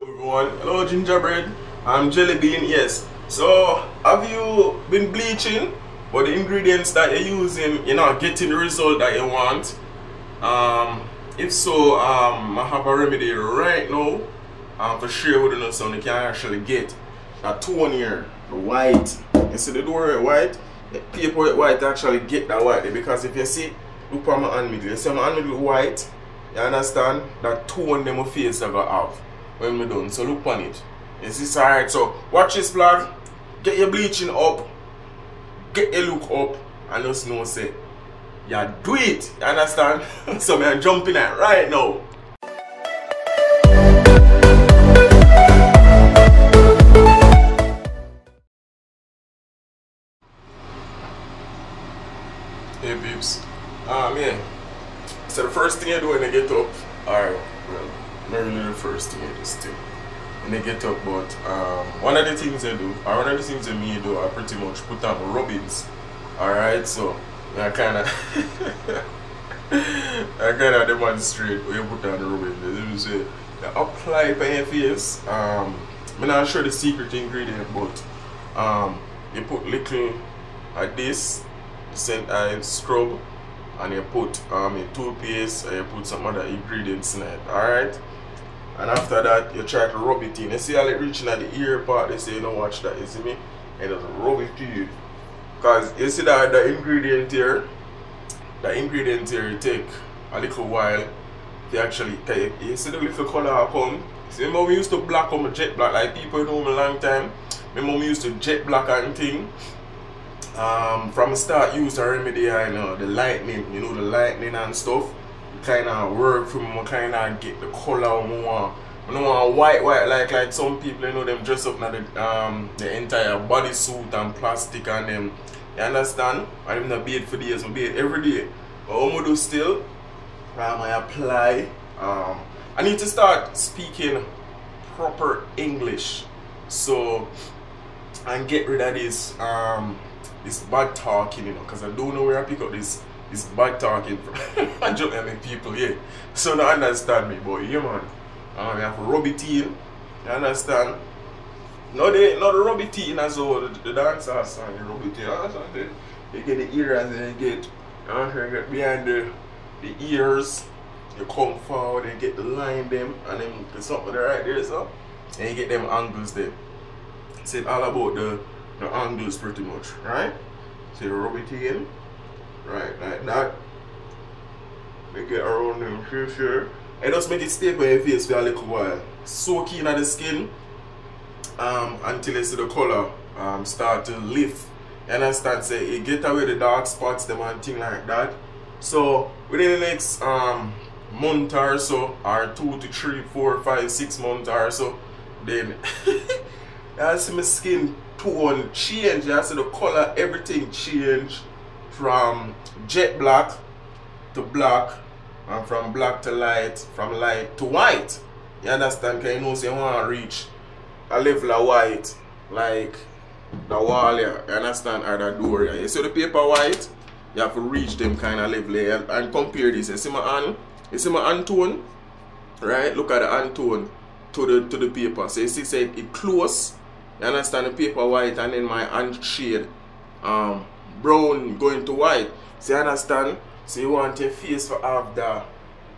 Everyone, hello gingerbread, I'm jelly bean. Yes, so have you been bleaching but the ingredients that you're using, you're not getting the result that you want? If so, I have a remedy right now for share with you, so you can actually get that tone here, the white. You see the door white, the paper with white, actually get that white, because if you see, look at my hand middle, you see my hand middle white, you understand that tone them my face I got have when we done. So look on it. Is this alright? So watch this vlog, get your bleaching up, get your look up, and just know say you do it. You understand? So I'm jumping at right now. Hey peeps. Yeah. So the first thing you do when you get up, alright, well, not really the first thing you just do when you get up, but one of the things I do, or one of the things that me do, I pretty much put on rubbings. Alright, so I kinda demonstrate where you put on the rubbings. You apply it on your face. I'm not sure the secret ingredient, but you put little of this scent I scrub, and you put your toothpaste, and you put some other ingredients in it. Alright, and after that you try to rub it in. You see how it reaching at the ear part, they say you don't watch that, you see me? And just rub it to you. Because you see that the ingredient here it take a little while to actually take. You see the little color come. See, my mom used to black on my jet black, like people know me a long time. My mom used to jet black and thing. From the start use a remedy, I know the lightning, the lightning and stuff. Kind of work for me, kind of get the color more. I don't want white like some people, them dress up in the entire bodysuit and plastic and them. You understand? I'm not bathe for days, I bathe every day. But what I do still, I apply. I need to start speaking proper English, so and get rid of this this bad talking, because I don't know where I pick up this bad talking from. I joke at people, yeah. So they understand me, but yeah man. You have to rub it in. You understand? Not the rub it in as well, the dancer song, you rub it in. You understand? You get the ears and you get behind the ears, you come forward and get the line them, and then the something right there, so and you get them angles there. It's all about the angles pretty much, right? So you rub it in, right, like that. Make it around them face here. And just make it stay by your face for a little while. Soak in the skin until you see the color start to lift. You understand? Say you get away the dark spots, them and thing like that. So within the next month or so, or 2 to 3, 4, 5, 6 months or so, then you see my skin tone change. You see the color, everything change from jet black to black, and from black to light, from light to white. You understand? Because you know, so you want to reach a level of white, like the wall here, you understand, or the door here. You see the paper white, you have to reach them kind of level here, and compare this. You see my hand tone, right? Look at the hand tone to the paper. So you see, say it close. You understand, the paper white, and then my hand shade brown going to white. So you understand? So you want your face to have that.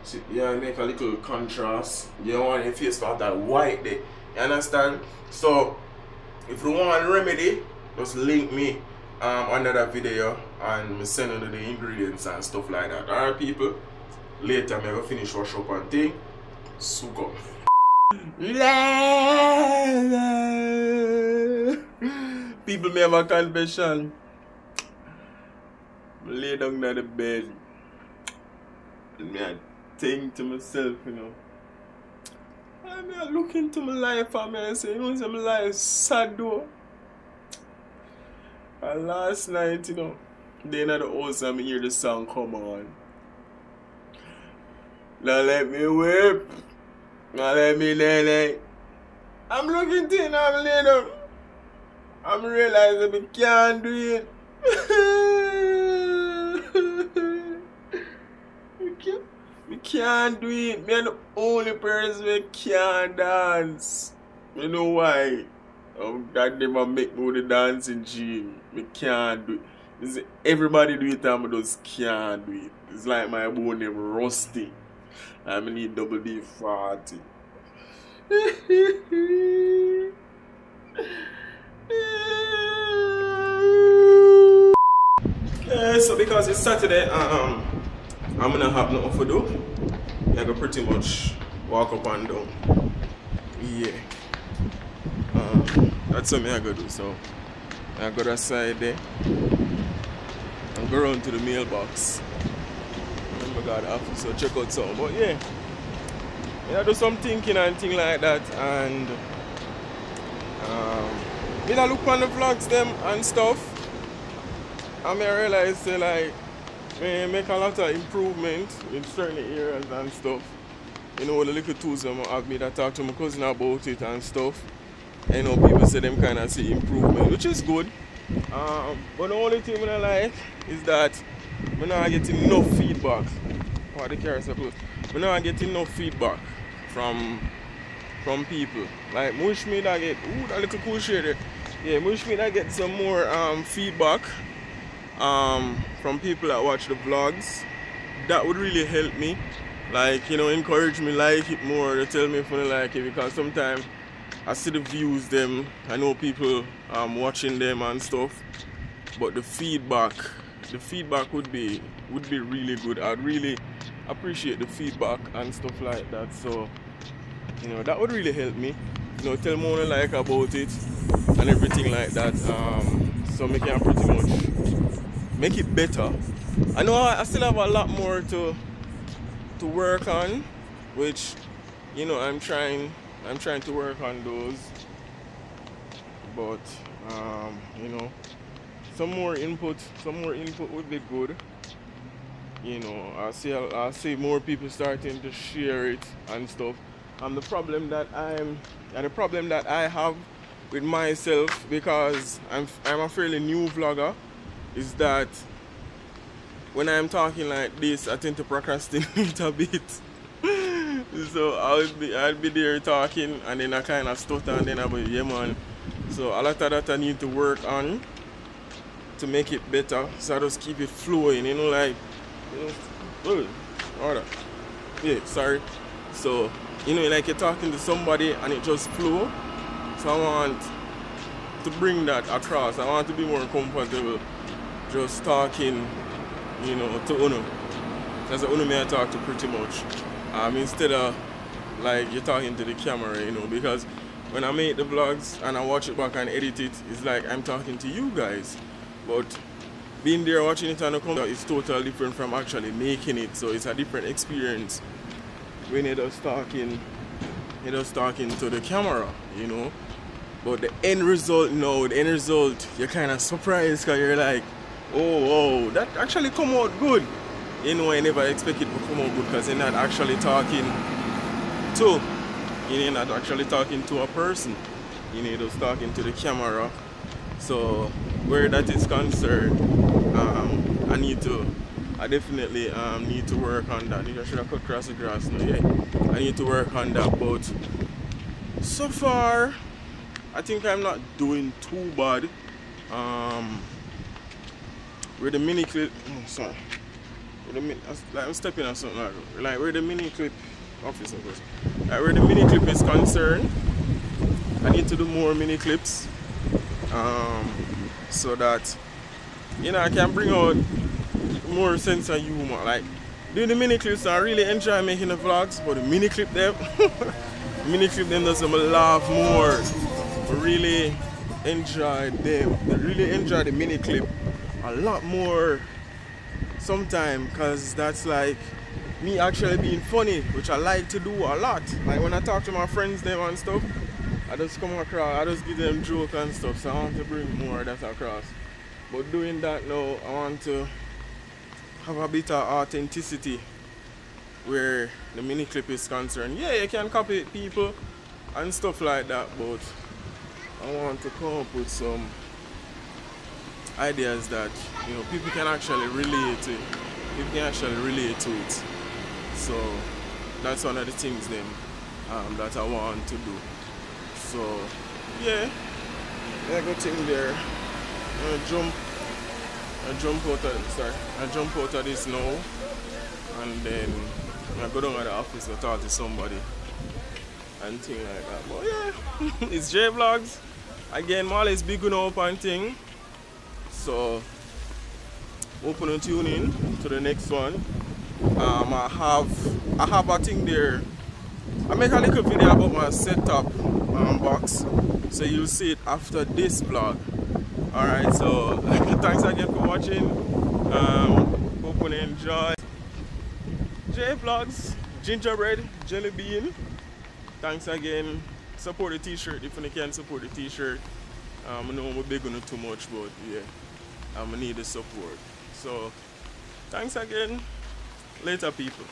So you make a little contrast. You want your face to have that white there. You understand? So if you want a remedy, just link me under that video and me send you the ingredients and stuff like that. Alright people? Later I'm gonna finish wash up and thing. Soak up. People, may have a confession. I lay down on the bed and I think to myself, I look into my life and I say, my life sad though. And last night, then at the house I hear the song come on. Now let me whip. Now let me lay. I'm looking to it, I'm laying down. I'm realizing I can't do it. I can't do it. Me and the only person who can't dance. You know why? Oh, God never make me the dancing gym. Me can't do it. It's, everybody do it and I just can't do it. It's like my bone name rusty. I need double D 40. So because it's Saturday, I'm gonna have nothing to do. I go pretty much walk up and down. Yeah. That's something I gotta do. So I go that side there and go around to the mailbox. I got the office, so check out something. But yeah, I do some thinking and things like that, and I look on the vlogs them and stuff, and I realize say like me make a lot of improvement in certain areas and stuff. You know, the little tools them have me that talk to my cousin about it and stuff. And, you know, people say them kind of see improvement, which is good. But the only thing I like is that I'm not getting enough feedback. What the car suppose? I'm not getting enough feedback from people. Like, wish me that get that little cool shade there. Yeah, wish me that get some more feedback from people that watch the vlogs. That would really help me. Like, you know, encourage me like it more. To tell me if I like it, because sometimes I see the views them. I know people watching them and stuff. But the feedback would be really good. I'd really appreciate the feedback and stuff like that. So, you know, that would really help me. You know, tell me what I like about it and everything like that. So we can pretty much make it better. I know I still have a lot more to work on, which, you know, I'm trying to work on those. But you know, some more input would be good. You know, I see more people starting to share it and stuff. The problem that I have with myself, because I'm a fairly new vlogger, is that when I'm talking like this, I tend to procrastinate a bit. So I'll be there talking, and then I kind of stutter, and then I'll be, yeah man. So a lot of that I need to work on to make it better. So I just keep it flowing, you know, like, you know, order. Yeah, sorry. So, you know, like you're talking to somebody and it just flow. So I want to bring that across. I want to be more comfortable just talking, you know, to Uno. That's the Uno me I talk to pretty much. Instead of like you're talking to the camera, you know, because when I make the vlogs and I watch it back and edit it, it's like I'm talking to you guys. But being there watching it on the computer is totally different from actually making it. So it's a different experience when you're just talking to the camera, you know. But the end result, you're kind of surprised, because you're like, oh, that actually come out good. You know, I never expect it to come out good, because you're not actually talking to, you're not actually talking to a person. You're just talking to the camera. So where that is concerned, I definitely need to work on that. I should have cut across the grass now, yeah. I need to work on that, but so far I think I'm not doing too bad. Where the mini clip, I'm stepping on something like where the mini clip office goes. Like where the mini clip is concerned, I need to do more mini clips, so that, you know, I can bring out more sense of humor. Like doing the mini clips, I really enjoy making the vlogs, but the mini clip them does some laugh more. I really enjoy them. I really enjoy the mini clip a lot more sometimes, because that's like me actually being funny, which I like to do a lot. Like when I talk to my friends them and stuff, I just come across, I just give them jokes and stuff. So I want to bring more of that across. But doing that now, I want to have a bit of authenticity where the mini clip is concerned. Yeah, you can copy people and stuff like that, but I want to come up with some ideas that, you know, people can actually relate to. People can actually relate to it. So that's one of the things them that I want to do. So yeah, I go thing there. I jump out of this now, and then I go down at the office and talk to somebody and thing like that. But yeah, it's J Vlogs. Again, Mall is big up and thing. So open and tune in to the next one. I have a thing there. I make a little video about my setup box, so you'll see it after this vlog. Alright, so thanks again for watching. Hope you enjoy. J Vlogs, gingerbread, jelly bean. Thanks again. Support the t-shirt if you can support the t-shirt. I know I'm big on it too much, but yeah, I need the support. So thanks again. Later, people.